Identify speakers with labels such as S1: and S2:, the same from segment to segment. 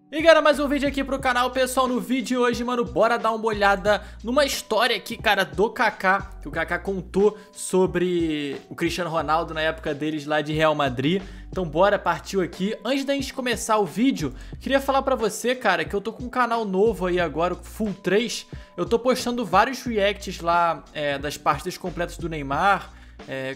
S1: E galera, mais um vídeo aqui pro canal, pessoal. No vídeo de hoje, mano, bora dar uma olhada numa história aqui, cara, do Kaká, que o Kaká contou sobre o Cristiano Ronaldo na época deles lá de Real Madrid. Então bora, partiu aqui. Antes da gente começar o vídeo, queria falar pra você, cara, que eu tô com um canal novo aí agora, o Full 3. Eu tô postando vários reacts lá das partidas completas do Neymar,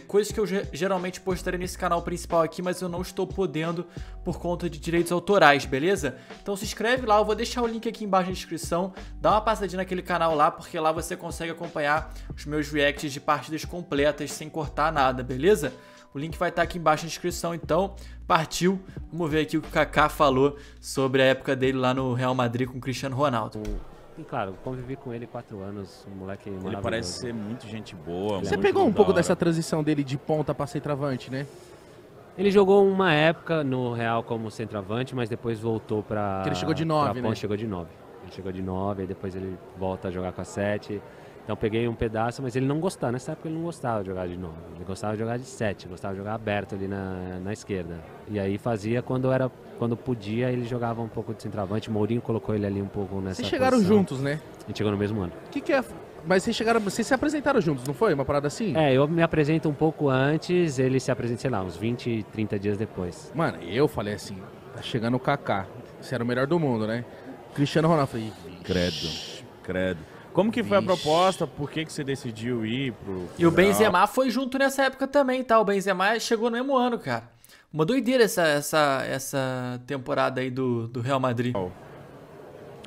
S1: coisas que eu geralmente postaria nesse canal principal aqui, mas eu não estou podendo por conta de direitos autorais, beleza? Então se inscreve lá, eu vou deixar o link aqui embaixo na descrição, dá uma passadinha naquele canal lá, porque lá você consegue acompanhar os meus reacts de partidas completas, sem cortar nada, beleza? O link vai estar aqui embaixo na descrição, então partiu, vamos ver aqui o que o Kaká falou sobre a época dele lá no Real Madrid com o Cristiano Ronaldo.
S2: E claro, convivi com ele 4 anos, um moleque maravilhoso.
S3: Ele parece ser muito gente boa.
S4: Você pegou um pouco dessa transição dele de ponta para centroavante, né?
S2: Ele jogou uma época no Real como centroavante, mas depois voltou para...
S4: Ele chegou de 9, né?
S2: Chegou de 9. Ele chegou de 9, aí depois ele volta a jogar com a 7. Então peguei um pedaço, mas ele não gostava. Nessa época ele não gostava de jogar de 9. Ele gostava de jogar de 7, gostava de jogar aberto ali na esquerda. E aí fazia quando podia, ele jogava um pouco de centroavante. O Mourinho colocou ele ali um pouco nessa
S4: Vocês chegaram
S2: posição.
S4: juntos, né?
S2: A gente chegou no mesmo ano.
S4: Que é? Mas vocês se apresentaram juntos, não foi? Uma parada assim?
S2: Eu me apresento um pouco antes, ele se apresenta, sei lá, uns 20, 30 dias depois.
S4: Mano, eu falei assim, tá chegando o Kaká. Você era o melhor do mundo, né? Cristiano Ronaldo. Falei,
S3: Credo. Como que foi a proposta? Por que você decidiu ir pro
S1: E o Benzema foi junto nessa época também, tá? O Benzema chegou no mesmo ano, cara. Uma doideira essa temporada aí do Real Madrid.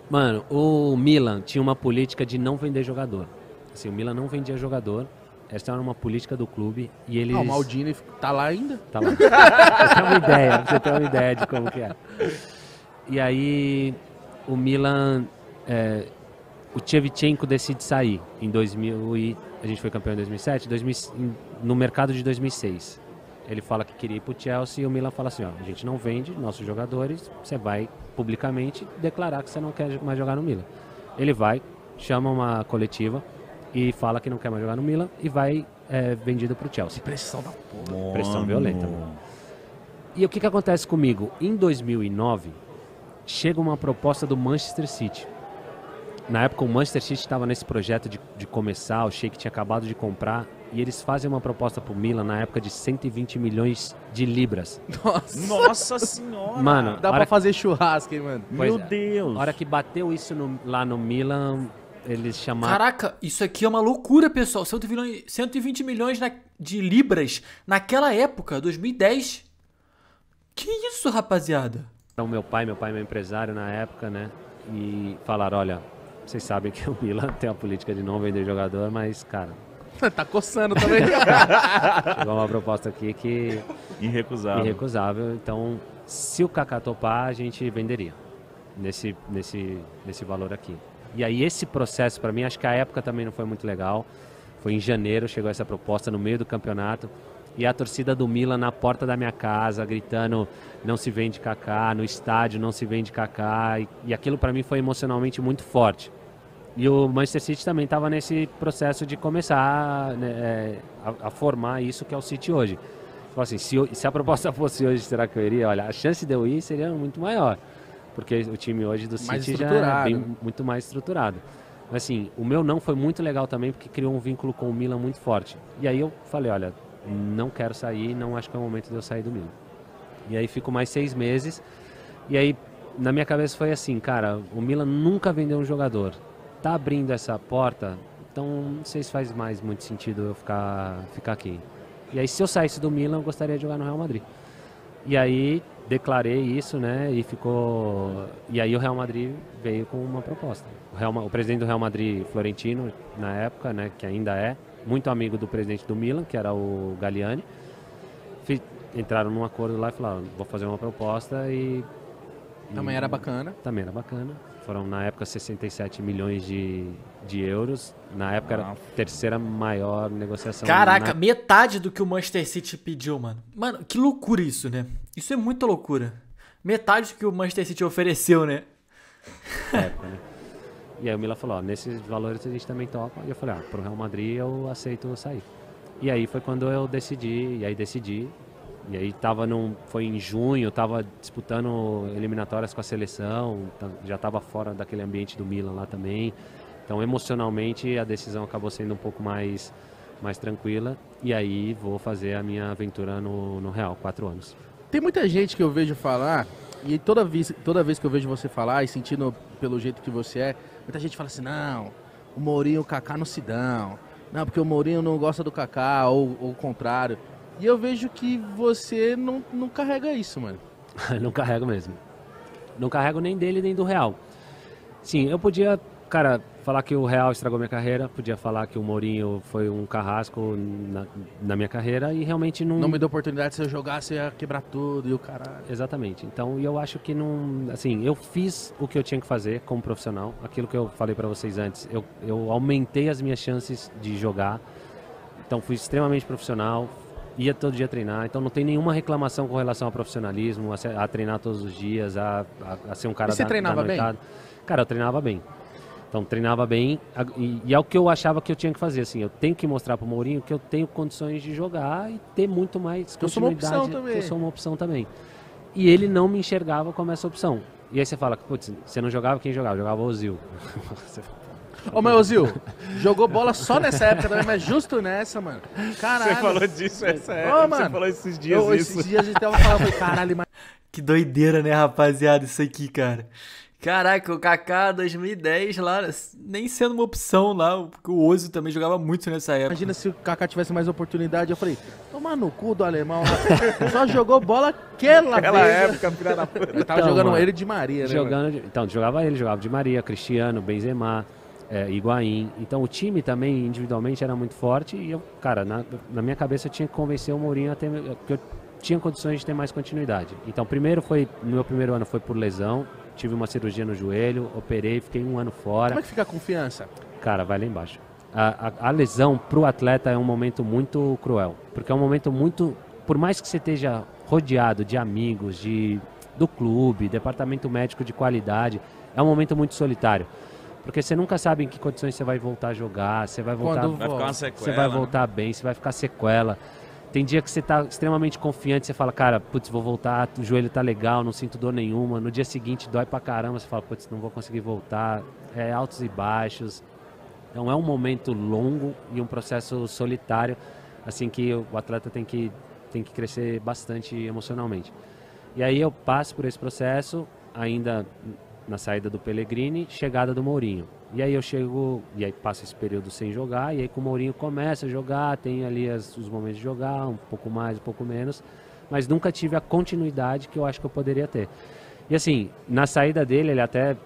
S2: Mano, o Milan tinha uma política de não vender jogador. Assim, o Milan não vendia jogador. Essa era uma política do clube e eles...
S4: o Maldini tá lá ainda?
S2: Tá lá. Você tem uma ideia de como que é. E aí, o Milan... o Shevchenko decide sair em 2000 e... A gente foi campeão em 2007, no mercado de 2006. Ele fala que queria ir pro Chelsea e o Milan fala assim, ó, a gente não vende nossos jogadores, você vai publicamente declarar que você não quer mais jogar no Milan. Ele vai, chama uma coletiva e fala que não quer mais jogar no Milan e vai vendido pro Chelsea.
S4: Pressão da porra.
S2: Pressão violenta, mano. E o que acontece comigo? Em 2009, chega uma proposta do Manchester City. Na época o Manchester City estava nesse projeto de começar, o Sheik tinha acabado de comprar e eles fazem uma proposta pro Milan na época de 120 milhões de libras.
S3: Nossa senhora!
S2: Mano,
S4: dá pra fazer churrasco, hein, mano?
S3: Meu Deus!
S2: Na hora que bateu isso lá no Milan, eles chamaram...
S1: Caraca, isso aqui é uma loucura, pessoal. 120 milhões de libras naquela época, 2010. Que isso, rapaziada?
S2: O meu pai é meu empresário na época, né? E falaram, olha, vocês sabem que o Milan tem a política de não vender jogador, mas, cara...
S4: Tá coçando também.
S2: Chegou uma proposta aqui que... Irrecusável. Então, se o Kaká topar, a gente venderia nesse valor aqui. E aí esse processo, pra mim, acho que a época também não foi muito legal. Foi em janeiro, chegou essa proposta no meio do campeonato. E a torcida do Milan na porta da minha casa, gritando, não se vende Kaká, no estádio não se vende Kaká. E aquilo pra mim foi emocionalmente muito forte. E o Manchester City também estava nesse processo de começar, né, a formar isso que é o City hoje. Então, assim, se a proposta fosse hoje, será que eu iria? Olha, a chance de eu ir seria muito maior. Porque o time hoje do City já é muito mais estruturado. Mas assim, o meu não foi muito legal também, porque criou um vínculo com o Milan muito forte. E aí eu falei, olha, não quero sair, não acho que é o momento de eu sair do Milan. E aí fico mais 6 meses. E aí, na minha cabeça foi assim, cara, o Milan nunca vendeu um jogador. Tá abrindo essa porta, então não sei se faz mais muito sentido eu ficar aqui. E aí se eu saísse do Milan, eu gostaria de jogar no Real Madrid. E aí declarei isso, né, e aí o Real Madrid veio com uma proposta. O presidente do Real Madrid, Florentino, na época, né, que ainda é, muito amigo do presidente do Milan, que era o Galliani, entraram num acordo lá e falaram, vou fazer uma proposta e
S4: Também era bacana.
S2: Foram, na época, 67 milhões de euros. Na época, era a terceira maior negociação.
S1: Caraca, metade do que o Manchester City pediu, mano. Mano, que loucura isso, né? Isso é muita loucura. Metade do que o Manchester City ofereceu, né?
S2: Né? E aí o Milan falou, ó, nesses valores a gente também topa. E eu falei, pro Real Madrid eu aceito sair. E aí foi quando eu decidi, E aí foi em junho, tava disputando eliminatórias com a seleção, já tava fora daquele ambiente do Milan lá também. Então, emocionalmente, a decisão acabou sendo um pouco mais tranquila. E aí vou fazer a minha aventura no Real, 4 anos.
S4: Tem muita gente que eu vejo falar, e toda vez que eu vejo você falar, e sentindo pelo jeito que você é, muita gente fala assim, não, o Mourinho e o Kaká não se dão. Não, porque o Mourinho não gosta do Kaká, ou o contrário. E eu vejo que você não carrega isso, mano.
S2: Não carrego mesmo. Não carrego nem dele, nem do Real. Sim, eu podia, cara, falar que o Real estragou minha carreira, podia falar que o Mourinho foi um carrasco na minha carreira e realmente não...
S4: Não me deu oportunidade, se eu jogasse, eu ia quebrar tudo e o caralho.
S2: Exatamente. Então, eu acho que não... Assim, eu fiz o que eu tinha que fazer como profissional. Aquilo que eu falei pra vocês antes. Eu aumentei as minhas chances de jogar. Então, fui extremamente profissional. Ia todo dia treinar. Então, não tem nenhuma reclamação com relação ao profissionalismo, a treinar todos os dias, a ser um cara
S4: e você treinava bem?
S2: Cara, eu treinava bem. Então, treinava bem e é o que eu achava que eu tinha que fazer, assim, eu tenho que mostrar pro Mourinho que eu tenho condições de jogar e ter muito mais continuidade.
S4: Eu
S2: sou uma opção também. E ele não me enxergava como essa opção. E aí você fala, putz, você não jogava, quem jogava? Jogava o Ozil.
S4: Ô, meu Ozil, jogou bola só nessa época também, mas justo nessa, mano. Caralho.
S3: Você falou disso essa época,
S4: Ô, mano,
S3: você falou esses dias isso.
S4: Esses dias a gente tava falando, caralho, mas...
S1: Que doideira, né, rapaziada, isso aqui, cara. Caraca, o Kaká 2010 lá, nem sendo uma opção lá, porque o Ozil também jogava muito nessa época.
S4: Imagina se o Kaká tivesse mais oportunidade, eu falei, toma no cu do alemão lá, só jogou bola aquela
S3: época, filha da puta.
S4: Eu tava jogando ele de Maria, né?
S2: Então, jogava de Maria, Cristiano, Benzema, Higuaín. Então, o time também, individualmente, era muito forte e eu, cara, na minha cabeça eu tinha que convencer o Mourinho a ter... Porque eu tinha condições de ter mais continuidade. Então, no meu primeiro ano foi por lesão. Tive uma cirurgia no joelho, operei, fiquei 1 ano fora.
S4: Como é que fica a confiança?
S2: Cara, vai lá embaixo. A lesão pro atleta é um momento muito cruel. Porque é um momento muito... Por mais que você esteja rodeado de amigos, do clube, departamento médico de qualidade, é um momento muito solitário. Porque você nunca sabe em que condições você vai voltar a jogar, você vai voltar...
S3: Vai ficar uma sequela,
S2: você vai voltar bem, você vai ficar sequela. Tem dia que você tá extremamente confiante, você fala, cara, putz, vou voltar, o joelho tá legal, não sinto dor nenhuma. No dia seguinte dói pra caramba, você fala, putz, não vou conseguir voltar. É altos e baixos. Então é um momento longo e um processo solitário, assim que o atleta tem que crescer bastante emocionalmente. E aí eu passo por esse processo, ainda na saída do Pellegrini, chegada do Mourinho. E aí eu chego, e aí passa esse período sem jogar, e aí com o Mourinho começa a jogar, tem ali os momentos de jogar, um pouco mais, um pouco menos, mas nunca tive a continuidade que eu acho que eu poderia ter. E assim, na saída dele, ele até,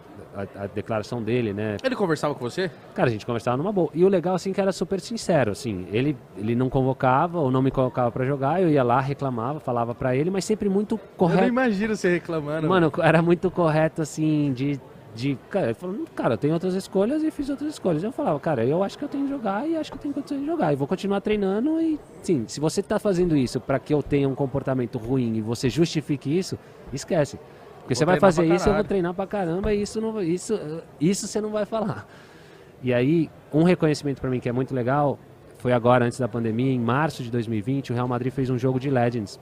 S2: a declaração dele, né?
S4: Ele conversava com você?
S2: Cara, a gente conversava numa boa. E o legal, assim, que era super sincero, assim, ele não convocava ou não me colocava pra jogar, eu ia lá, reclamava, falava pra ele, mas sempre muito correto.
S4: Eu não imagino você reclamando.
S2: Mano, era muito correto, assim, cara, ele falou, cara, eu tenho outras escolhas e fiz outras escolhas. Eu falava, cara, eu acho que eu tenho que jogar e acho que eu tenho condições de jogar. E vou continuar treinando e, sim, se você tá fazendo isso pra que eu tenha um comportamento ruim e você justifique isso, esquece. Porque você vai fazer isso, eu vou treinar pra caramba e isso você não vai falar. E aí, um reconhecimento pra mim que é muito legal, foi agora, antes da pandemia, em março de 2020, o Real Madrid fez um jogo de Legends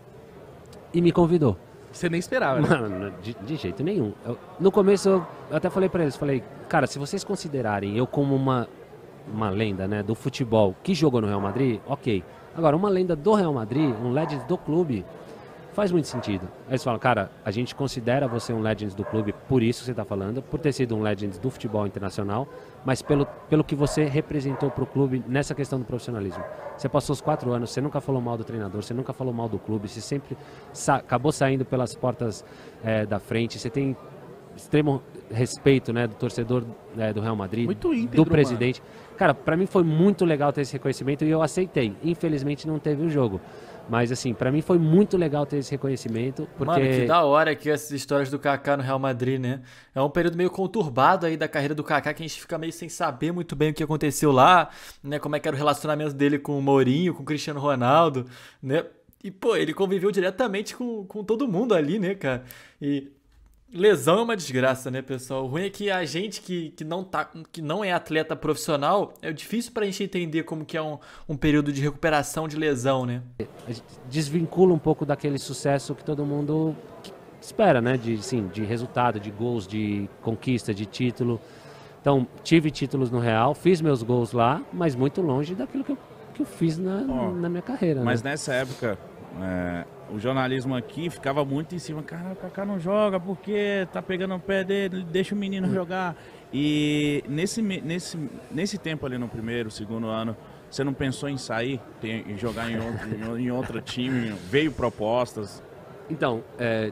S2: e me convidou.
S4: Você nem esperava, né?
S2: Mano, de jeito nenhum. No começo, eu até falei pra eles, cara, se vocês considerarem eu como uma lenda, né, do futebol que jogou no Real Madrid, ok. Agora, uma lenda do Real Madrid, um Legends do clube, faz muito sentido. Aí eles falam, cara, a gente considera você um Legends do clube, por isso que você está falando, por ter sido um Legends do futebol internacional, mas pelo que você representou para o clube nessa questão do profissionalismo. Você passou os 4 anos, você nunca falou mal do treinador, você nunca falou mal do clube, você sempre acabou saindo pelas portas da frente, você tem extremo respeito, né, do torcedor do Real Madrid,
S4: muito íntegro,
S2: do presidente. Mano. Cara, para mim foi muito legal ter esse reconhecimento e eu aceitei. Infelizmente não teve o jogo. Mas, assim, pra mim foi muito legal ter esse reconhecimento, porque...
S1: Mano, que da hora que essas histórias do Kaká no Real Madrid, né? É um período meio conturbado aí da carreira do Kaká, que a gente fica meio sem saber muito bem o que aconteceu lá, né? Como é que era o relacionamento dele com o Mourinho, com o Cristiano Ronaldo, né? E, pô, ele conviveu diretamente com todo mundo ali, né, cara? E Lesão é uma desgraça, né, pessoal? O ruim é que a gente que não é atleta profissional, é difícil pra gente entender como que é um período de recuperação de lesão, né?
S2: Desvincula um pouco daquele sucesso que todo mundo espera, né? De resultado, de gols, de conquista, de título. Então, tive títulos no Real, fiz meus gols lá, mas muito longe daquilo que eu fiz na minha carreira.
S3: Mas
S2: né?
S3: Nessa época, o jornalismo aqui ficava muito em cima. Cara, o Kaká não joga porque tá pegando o pé dele, deixa o menino jogar. E nesse tempo ali no primeiro, segundo ano, você não pensou em sair, em jogar em outro time? Veio propostas?
S2: Então,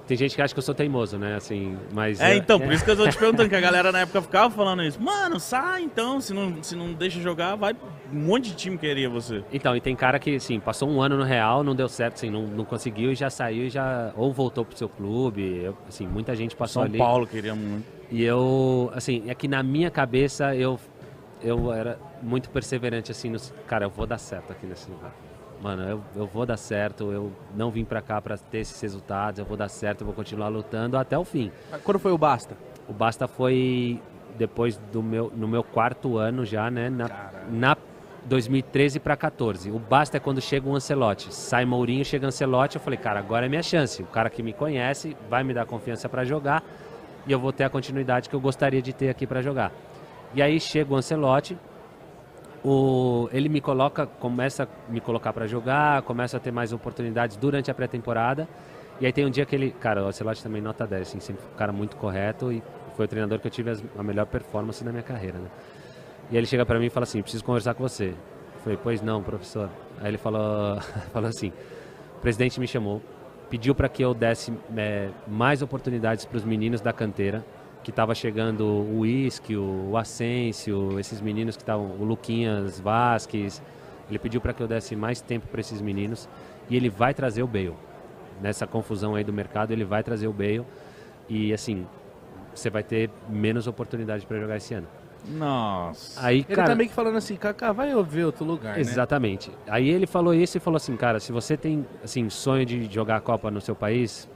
S2: tem gente que acha que eu sou teimoso, né? Assim, mas
S3: por isso que eu tô te perguntando, que a galera na época ficava falando isso. Mano, sai então, se não deixa jogar, vai um monte de time queria você.
S2: Então, e tem cara que, assim, passou um ano no Real, não deu certo, assim, não conseguiu e já saiu, ou voltou pro seu clube. Assim, muita gente passou ali.
S3: São Paulo queria muito.
S2: E eu, assim, é que na minha cabeça eu era muito perseverante, assim, cara, eu vou dar certo aqui nesse lugar. Mano, eu vou dar certo, eu não vim pra cá pra ter esses resultados, eu vou dar certo, eu vou continuar lutando até o fim.
S4: Quando foi o Basta?
S2: O Basta foi depois no meu quarto ano já, né, na 2013 pra 14. O Basta é quando chega o Ancelotti, sai Mourinho, chega Ancelotti, eu falei, cara, agora é minha chance, o cara que me conhece vai me dar confiança pra jogar e eu vou ter a continuidade que eu gostaria de ter aqui pra jogar. E aí chega o Ancelotti, ele começa a me colocar para jogar, começa a ter mais oportunidades durante a pré-temporada. E aí tem um dia que o Ancelotti também nota 10, assim, sempre um cara muito correto e foi o treinador que eu tive a melhor performance na minha carreira, né? E aí ele chega para mim e fala assim, preciso conversar com você. Eu falei, pois não, professor. Aí ele falou assim, o presidente me chamou, pediu para que eu desse mais oportunidades para os meninos da canteira, que estava chegando o Isque, o Asensio, esses meninos que estavam, o Luquinhas Vasquez. Ele pediu para que eu desse mais tempo para esses meninos e ele vai trazer o Bale. Nessa confusão aí do mercado, ele vai trazer o Bale e, assim, você vai ter menos oportunidade para jogar esse ano.
S3: Nossa.
S2: Aí,
S4: Ele
S2: cara,
S4: tá meio que falando assim, Kaká, vai ver outro lugar,
S2: exatamente. Né? Aí ele falou isso e falou assim, cara, se você tem, assim, sonho de jogar a Copa no seu país,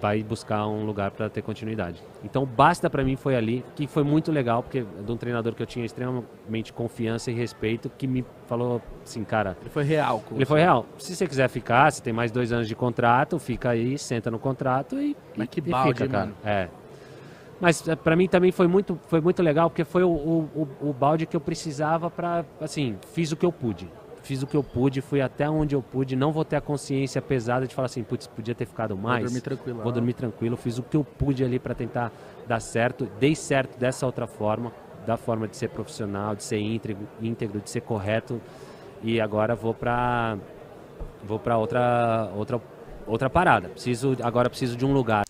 S2: vai buscar um lugar para ter continuidade. Então, Basta para mim foi ali, que foi muito legal, porque é de um treinador que eu tinha extremamente confiança e respeito, que me falou assim, cara...
S4: Ele foi real.
S2: Ele foi real. Se você quiser ficar, você tem mais 2 anos de contrato, fica aí, senta no contrato e
S4: balde,
S2: fica, cara.
S4: Mano.
S2: Mas para mim também foi muito legal, porque foi o balde que eu precisava para, assim, fiz o que eu pude. Fiz o que eu pude, fui até onde eu pude, não vou ter a consciência pesada de falar assim, putz, podia ter ficado mais. Vou dormir tranquilo, fiz o que eu pude ali para tentar dar certo, dei certo dessa outra forma, da forma de ser profissional, de ser íntegro, de ser correto, e agora vou para outra parada. Agora preciso de um lugar.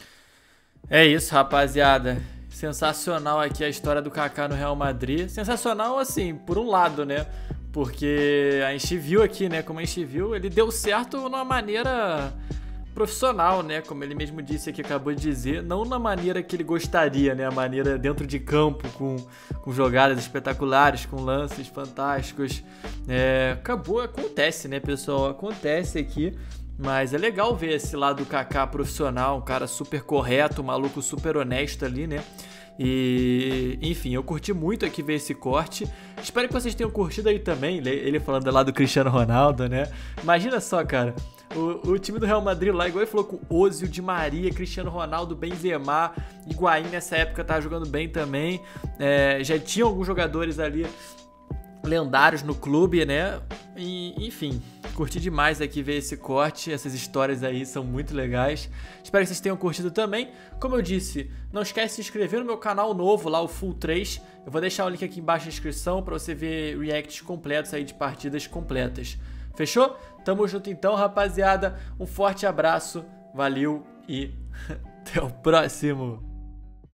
S1: É isso, rapaziada. Sensacional aqui a história do Kaká no Real Madrid. Sensacional, assim, por um lado, né? Porque a gente viu aqui, né? Como a gente viu, ele deu certo de uma maneira profissional, né? Como ele mesmo disse aqui, acabou de dizer. Não na maneira que ele gostaria, né? A maneira dentro de campo, com jogadas espetaculares, com lances fantásticos. Acontece, né, pessoal? Acontece aqui. Mas é legal ver esse lado do Kaká profissional, um cara super correto, um maluco super honesto ali, né? E, enfim, eu curti muito aqui ver esse corte. Espero que vocês tenham curtido aí também, ele falando lá do Cristiano Ronaldo, né? Imagina só, cara, o time do Real Madrid lá, igual ele falou, com Ozil, Di Maria, Cristiano Ronaldo, Benzema, Higuaín nessa época tava jogando bem também. Já tinha alguns jogadores ali lendários no clube, né? E, enfim, curti demais aqui ver esse corte, essas histórias aí são muito legais. Espero que vocês tenham curtido também. Como eu disse, não esquece de se inscrever no meu canal novo lá, o Full 3. Eu vou deixar o link aqui embaixo na descrição para você ver reacts completos aí de partidas completas. Fechou? Tamo junto então, rapaziada. Um forte abraço, valeu e até o próximo.